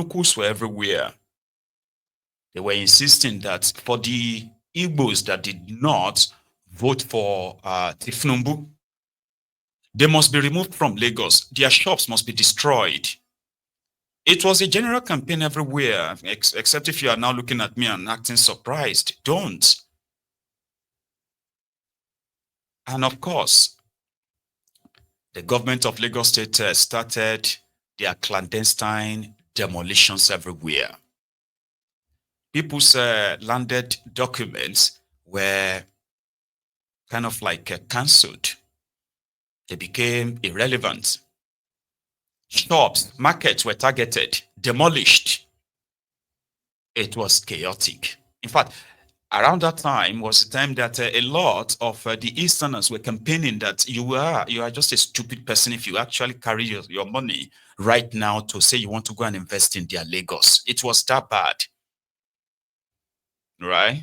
Locals were everywhere. They were insisting that for the Igbos that did not vote for Tifnumbu, they must be removed from Lagos. Their shops must be destroyed. It was a general campaign everywhere, except if you are now looking at me and acting surprised. Don't. And of course, the government of Lagos State started their clandestine demolitions everywhere. People's landed documents were kind of like cancelled. They became irrelevant. Shops, markets were targeted, demolished. It was chaotic. In fact, around that time was the time that a lot of the Easterners were campaigning that you are just a stupid person if you actually carry your money right now to say you want to go and invest in their Lagos. It was that bad, right?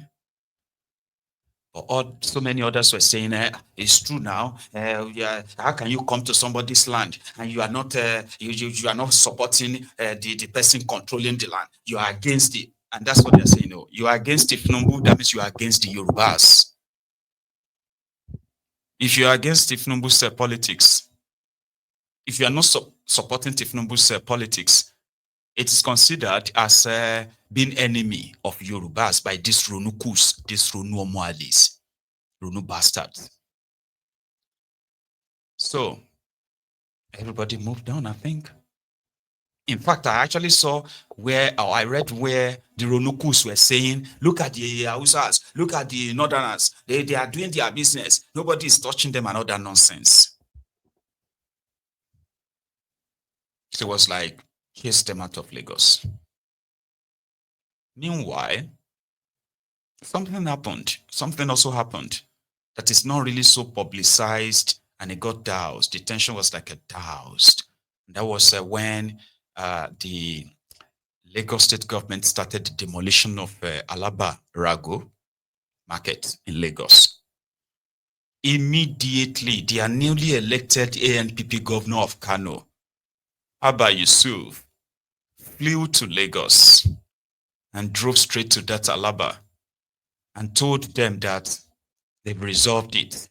Or so many others were saying, it's true now. Yeah, how can you come to somebody's land and you are not you are not supporting the person controlling the land? You are against it. And that's what they're saying. No, you are against Tifnumbu, that means you are against the Yorubas. If you are against Tifnumbu's politics, if you are not supporting Tifnumbu's politics, it is considered as being enemy of Yorubas by these Ronukus, these Ronu Omoalis. Runu bastards. So everybody moved on, I think. In fact, I actually saw I read where the Ronukus were saying, look at the Hausas, look at the Northerners. They are doing their business. Nobody is touching them and all that nonsense. So it was like, chase them out of Lagos. Meanwhile, something happened. Something also happened that is not really so publicized, and it got doused. The tension was like a doused. That was when the Lagos state government started the demolition of Alaba Rago market in Lagos. Immediately, their newly elected ANPP governor of Kano, Abba Yusuf, flew to Lagos and drove straight to that Alaba and told them that they've resolved it,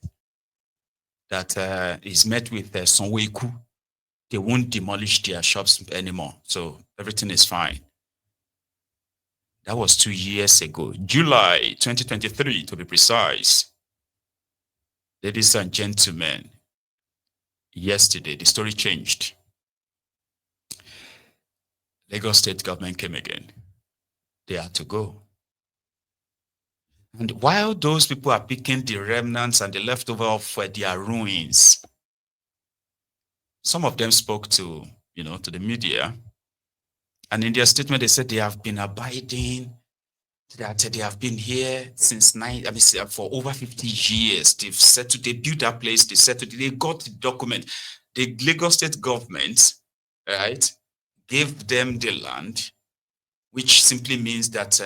that he's met with Sonweiku. They won't demolish their shops anymore, so everything is fine. That was 2 years ago, July 2023 to be precise. Ladies and gentlemen, yesterday the story changed. Lagos state government came again. They had to go. And while those people are picking the remnants and the leftover of their ruins, some of them spoke to the media. And in their statement, they said they have been abiding, that they have been here since for over 50 years. They've settled, they built that place, they settled, they got the document. The Lagos state government, right, gave them the land, which simply means that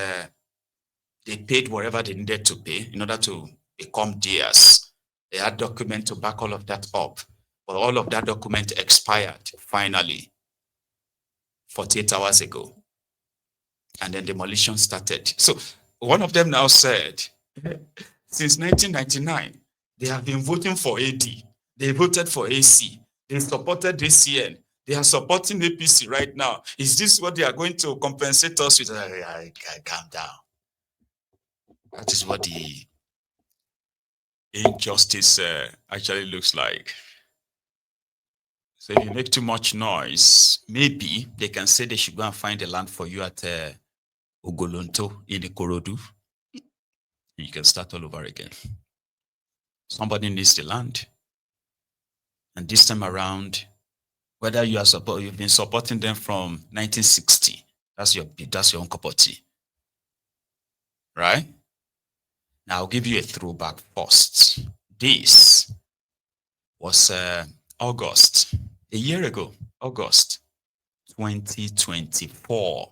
they paid whatever they needed to pay in order to become theirs. They had document to back all of that up. But all of that document expired finally 48 hours ago. And then demolition started. So one of them now said, since 1999, they have been voting for AD. They voted for AC. They supported ACN. They are supporting APC right now. Is this what they are going to compensate us with? I calm down. That is what the injustice actually looks like. So if you make too much noise, maybe they can say they should go and find a land for you at Ogolonto in Ikorodu. You can start all over again. Somebody needs the land. And this time around, whether you've been supporting them from 1960, that's your own cup of tea. Right? Now I'll give you a throwback first. This was August, a year ago, August 2024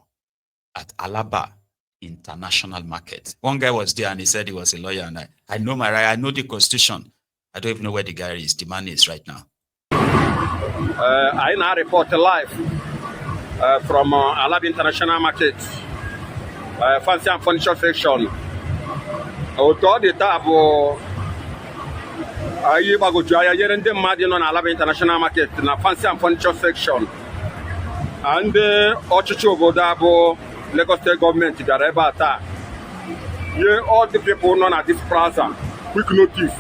at Alaba International Market. One guy was there and he said he was a lawyer, and I know my right, I know the constitution. I don't even know where the guy is, the man is right now. I now report live from Alaba International Market, fancy and furniture section. Auto the table. I go to Alaba International Market na fancy and furniture section. And Ochicho Bodabo, Lagos State government, Gareba. Yeah, all the people known at this plaza, quick notice.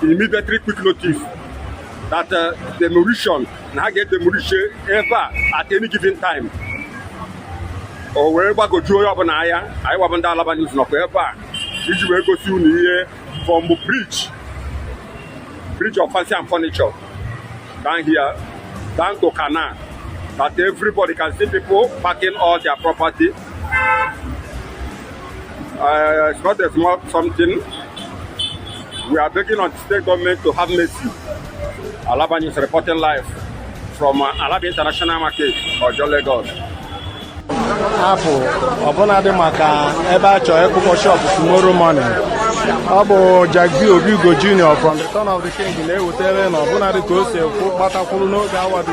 Immediately quick notice that demolition, now get demolition ever at any given time. Or wherever go to your banaya, I want Alaba news not ever. If you go soon here from the bridge of fancy and furniture, down here, down to Canal, that everybody can see people packing all their property. It's not a small something. We are begging on the state government to have mercy. Alaba is reporting live from Alaba International Market, Ojo, Lagos. Apple, Obonade Maka, Ebacho, Ekuko shop tomorrow morning. Abo Jagbi Obigo Jr. from the Son of the King in Ewotere, Obonade Tose, Patakulu, no Gawa.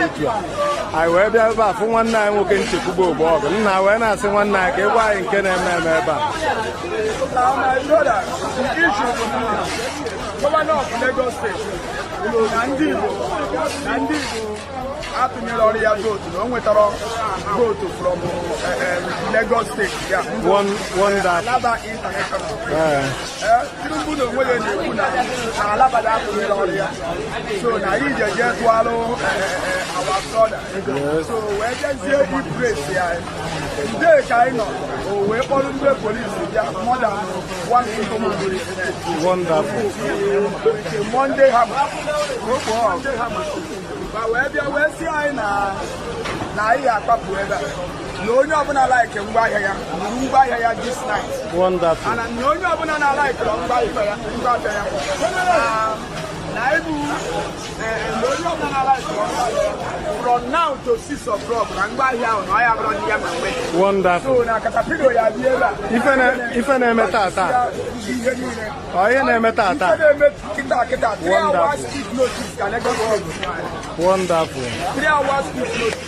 I wear the Eba for 1 night walking to Kubo Bob. Now, when I say 1 night, why in Kenya? My brother, the issue Governor of Lagos State, Nandibo, after me already go to from Lagos State. Yeah. One that Alaba International. So now he just swallow our brother. So we just here we praise here. Today, kind of, we follow the police. More than 1 people. wonderful. Monday hammer. But where we see now here, no one like him by here this night. Wonderful. And no one like him by here. From now to 6 o'clock, I have run here. Wonderful. So now, if an emetata. I am emetata. Wonderful. 3 hours notice.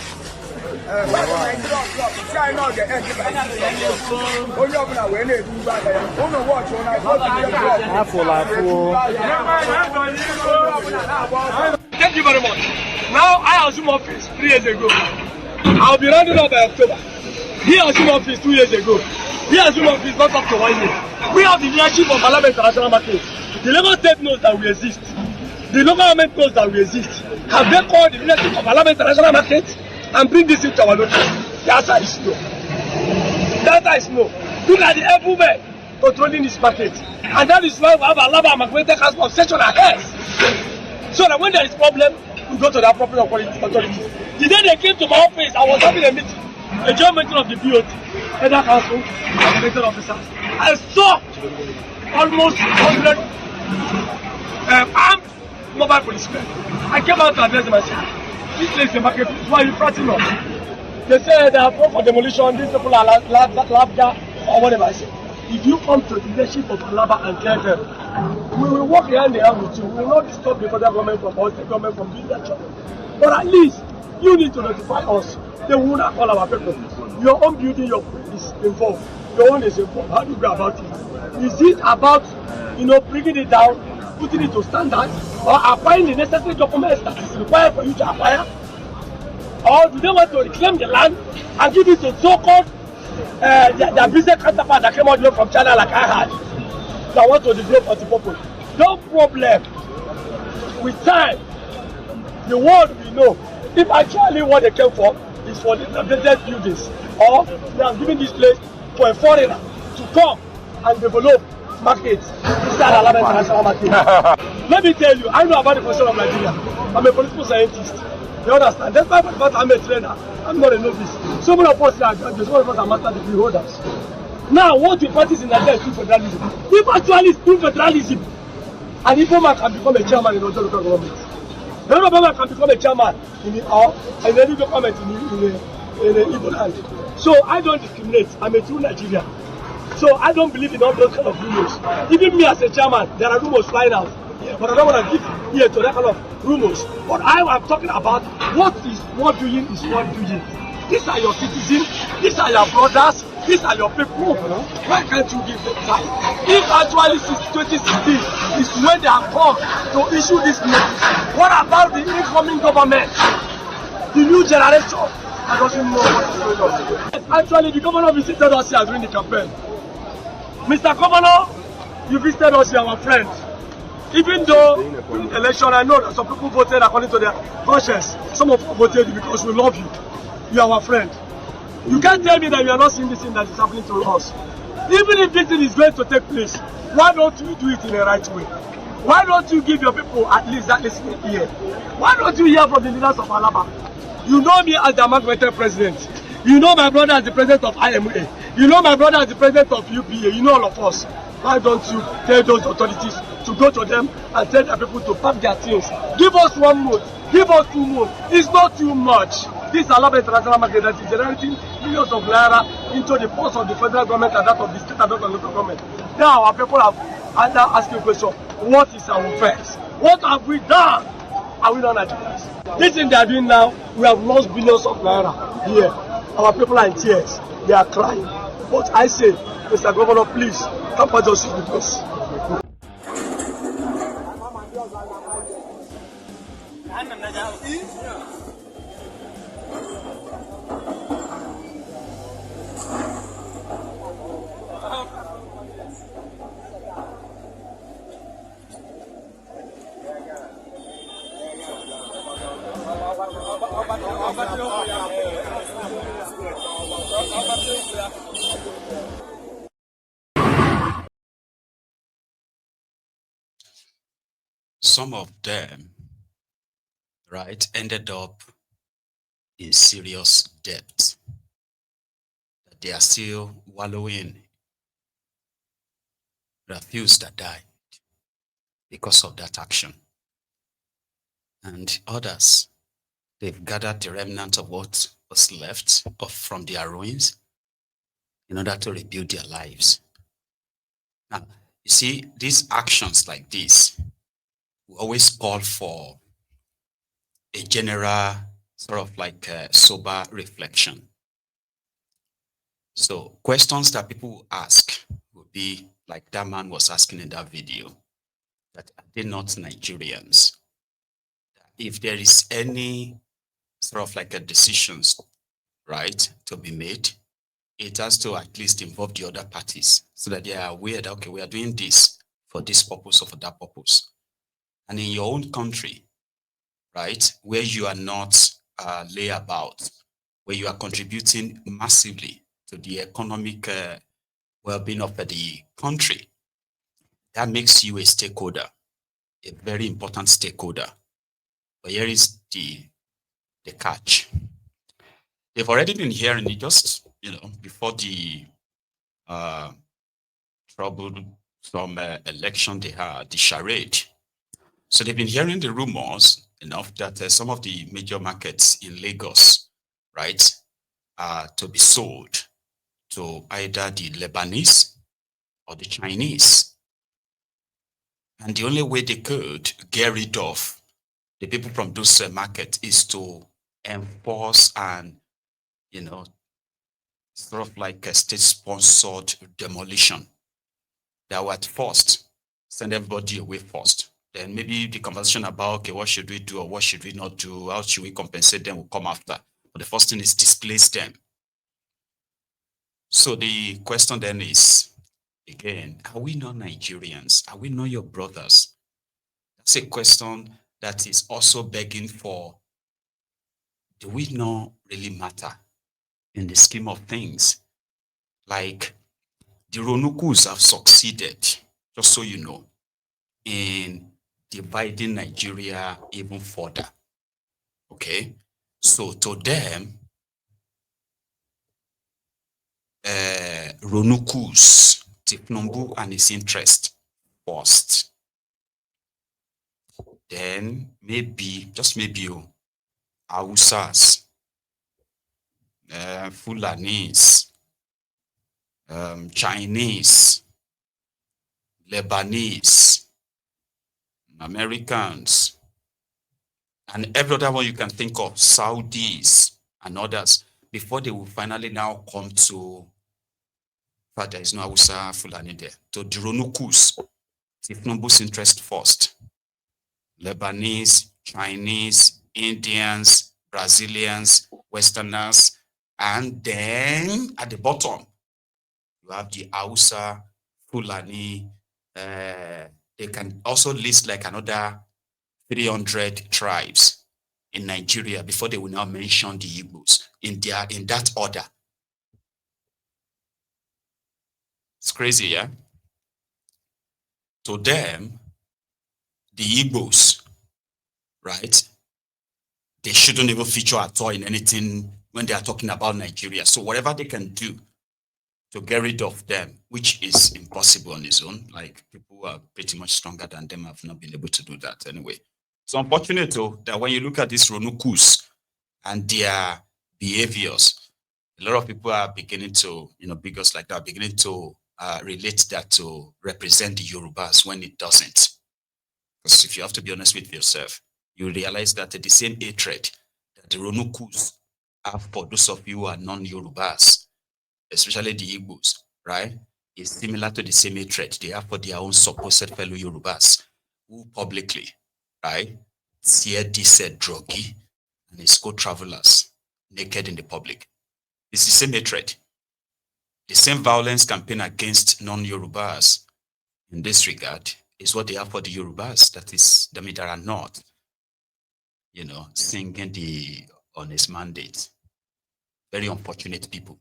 Thank you very much. Now I assume office 3 years ago. I'll be rounding up by October. He assumed office 2 years ago. He assumed office not up to 1 year. We have the leadership of Alaba International Market. The Lagos State knows that we exist. The local government knows that we exist. Have they called the leadership of Alaba International Market and bring this into our notice? The answer is no. The answer is no. Look at the every man controlling this market. And that is why we have Alaba and Magwete Council of section ahead. So that when there is problem, we go to the appropriate authorities. The day they came to my office, I was having a meeting, a joint meeting of the BOT, Header Council, and the Director Officers. I saw almost 100 armed mobile policemen. I came out to address them and said, this place is a market, why are you fighting us? They said they are for demolition, these people are laughter or whatever. I said, if you come to the leadership of Alaba and tell them, we will work hand in hand with you. We will not disturb the federal government from us, the government from doing their job. But at least you need to notify us. They will not call our people. Your own building is involved. Your own is involved. How do you go about it? Is it about, bringing it down, putting it to standards, or acquiring the necessary documents that is required for you to acquire? Or do they want to reclaim the land and give it to so-called their business counterpart that came out here from China like I had, that want to develop multi-purpose? No problem. With time, the world will know if actually what they came for is for the updated buildings, or they are giving this place for a foreigner to come and develop markets inside Alaba International Market. Let me tell you, I know about the position of Nigeria. I'm a political scientist. You understand? That's why I'm a trainer. I'm not a novice. So many of us are graduates, some of us are master degree holders. Now, what we practice in Nigeria is true federalism. If actually it's true federalism, an Igbo man can become a chairman in Ojo local government. A Yoruba man can become a chairman in the any government in Igbo land. So I don't discriminate. I'm a true Nigerian. So I don't believe in all those kind of rumors. Even me as a chairman, there are rumors flying out. Yeah, but I don't want to give ear to that kind of rumors. But I am talking about what is what doing is what doing. These are your citizens, these are your brothers, these are your people. Why can't you give them time? If actually since 2016 is when they have come to issue this notice, what about the incoming government? The new generation that doesn't know what is going on. Actually, the governor visited us here during the campaign. Mr. Governor, you visited us here, our friend. Even though in the election, I know that some people voted according to their conscience. Some of them voted because we love you. You are our friend. You can't tell me that you are not seeing this thing that is happening to us. Even if this thing is going to take place, why don't you do it in the right way? Why don't you give your people at least that listening ear? Why don't you hear from the leaders of Alaba? You know me as the amalgamated president. You know my brother as the president of IMA. You know my brother as the president of UPA. You know all of us. Why don't you tell those authorities to go to them and tell their people to pack their things? Give us 1 month. Give us 2 months. It's not too much. This Alaba international market that is generating millions of naira into the purse of the federal government and that of the state and that of the local government. Now our people have now asking a question. What is our offense? What have we done? Are we not Nigerians? This thing they are doing now, we have lost billions of naira here. Our people are in tears. They are crying. But I say, Mr. Governor, please, come for justice with us. Some of them, right, ended up in serious debt that they are still wallowing. There are few that died because of that action. And others, they've gathered the remnant of what was left from their ruins in order to rebuild their lives. Now, you see, these actions like this will always call for a general sort of like a sober reflection. So questions that people will ask will be like that man was asking in that video, that are they not Nigerians? If there is any sort of like a decisions, right, to be made, it has to at least involve the other parties so that they are aware that, okay, we are doing this for this purpose or for that purpose. And in your own country, right, where you are not layabout, where you are contributing massively to the economic well-being of the country, that makes you a stakeholder, a very important stakeholder. But here is the catch. They've already been hearing it just, before the troublesome election they had, the charade. So they've been hearing the rumors enough that some of the major markets in Lagos, right, are to be sold to either the Lebanese or the Chinese. And the only way they could get rid of the people from those markets is to enforce and, sort of like a state-sponsored demolition. That would first send everybody away first. Then maybe the conversation about, okay, what should we do or what should we not do? How should we compensate them will come after. But the first thing is displace them. So the question then is, again, are we not Nigerians? Are we not your brothers? That's a question that is also begging for, do we not really matter in the scheme of things? Like, the Ronukus have succeeded, just so you know, in dividing Nigeria even further. Okay? So to them, Ronukus, Tifnumbu and his interest first. Then maybe, just maybe, Hausas, Fulanese, Chinese, Lebanese, Americans, and every other one you can think of, Saudis and others, before they will finally now come to, in fact, there is no Hausa Fulani there, to the Ronukus, Tifnubu's interest first. Lebanese, Chinese, Indians, Brazilians, Westerners, and then at the bottom, you have the Hausa, Fulani. They can also list like another 300 tribes in Nigeria before they will now mention the Igbos in that order. It's crazy, yeah? To them, the Igbos, right? They shouldn't even feature at all in anything when they are talking about Nigeria. So whatever they can do to get rid of them, which is impossible on its own, like people who are pretty much stronger than them have not been able to do that anyway. It's unfortunate though that when you look at these Ronukus and their behaviors, a lot of people are beginning to, bigots like that, beginning to relate that to represent the Yorubas when it doesn't. Because if you have to be honest with yourself, you realize that the same hatred that the Ronukus have for those of you who are non-Yorubas, especially the Igbos, right, is similar to the same hatred they have for their own supposed fellow Yorubas, who publicly, right, tear this druggy and his co-travelers naked in the public. It's the same hatred. The same violence campaign against non-Yorubas in this regard is what they have for the Yorubas. That are not, singing the honest mandate. Very unfortunate people.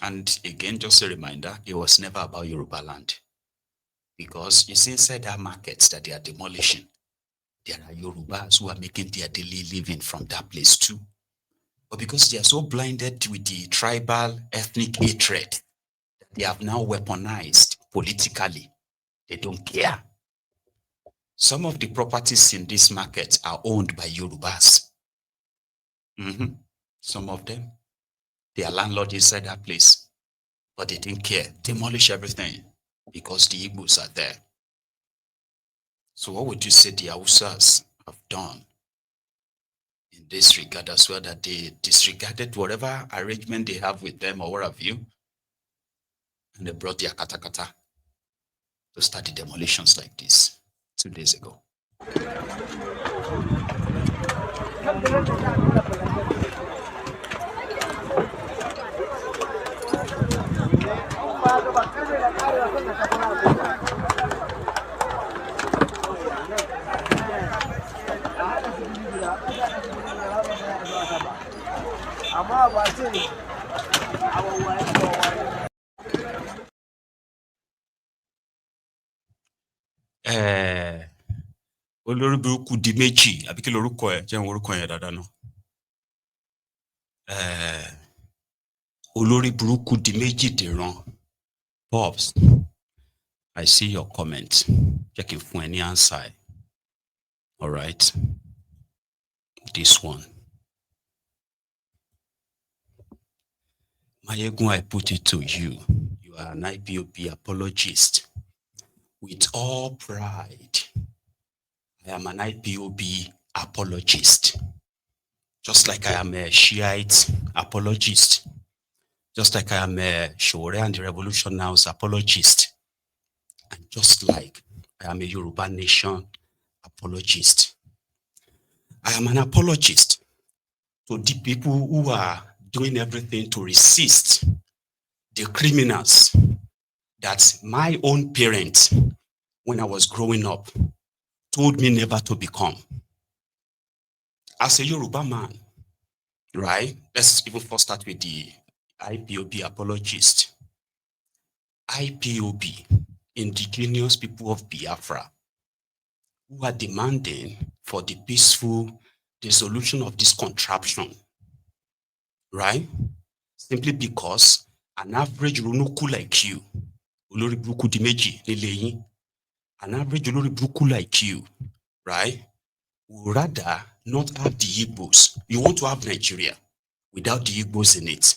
And again, just a reminder, it was never about Yoruba land. Because you see inside that markets that they are demolishing, there are Yorubas who are making their daily living from that place too. But because they are so blinded with the tribal ethnic hatred that they have now weaponized politically, they don't care. Some of the properties in this market are owned by Yorubas. Some of them, they are landlord inside that place, but they didn't care. Demolish everything because the Igbos are there. So what would you say the Hausas have done in this regard as well, that they disregarded whatever arrangement they have with them or what have you, and they brought their katakata to start the demolitions like this 2 days ago? Olórí burúkú di méjì àbí kí lorúkọ ẹ̀ jẹ́ orúkọ yẹn dáadáa náà. Olórí burúkú di méjì dìran. Pops, I see your comment. Jẹ́ kí n fún ẹ ní answer. All right. This one. Mayegun, I put it to you. You are an IPOB apologist. With all pride, I am an IPOB apologist. Just like I am a Shiite apologist. Just like I am a Shore and the Revolution Now's apologist. And just like I am a Yoruba Nation apologist. I am an apologist to the people who are doing everything to resist the criminals that my own parents, when I was growing up, told me never to become. As a Yoruba man, right? Let's even first start with the IPOB apologist. IPOB, indigenous people of Biafra, who are demanding for the peaceful dissolution of this contraption, right? Simply because an average Runuku like you, Olori Buruku Dimeji Leleyin, an average Olori Buruku like you, right, would rather not have the Igbos. You want to have Nigeria without the Igbos in it.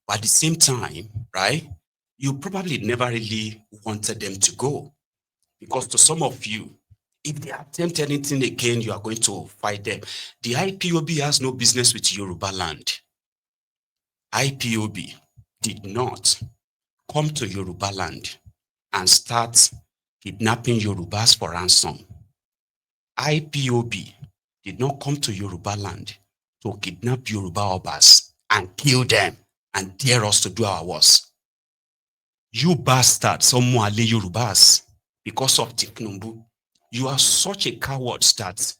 But at the same time, right, you probably never really wanted them to go. Because to some of you, If they attempt anything again, you are going to fight them. The IPOB has no business with Yoruba land. IPOB did not come to Yoruba land and start kidnapping Yorubas for ransom. IPOB did not come to Yoruba land to kidnap Yoruba Obas and kill them and dare us to do our worst. You bastards, some Mwale Yorubas, because of Tiknumbu, you are such a coward that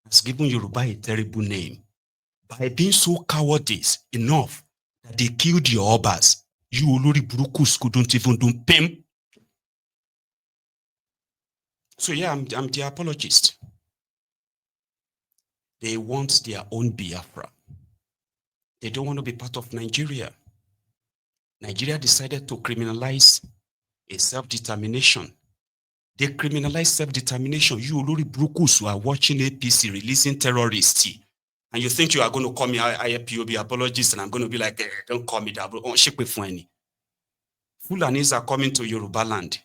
has given Yoruba a terrible name. By being so cowardice enough that they killed your Obas, you Olori Burukus couldn't even do pim. So yeah, I'm the apologist. They want their own Biafra. They don't want to be part of Nigeria. Nigeria decided to criminalize a self-determination. They criminalize self-determination. You Olori Burukus who are watching APC releasing terrorists, and you think you are going to call me IPOB apologist, and I'm going to be like, don't call me that. Fulanis are coming to Yoruba land.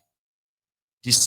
This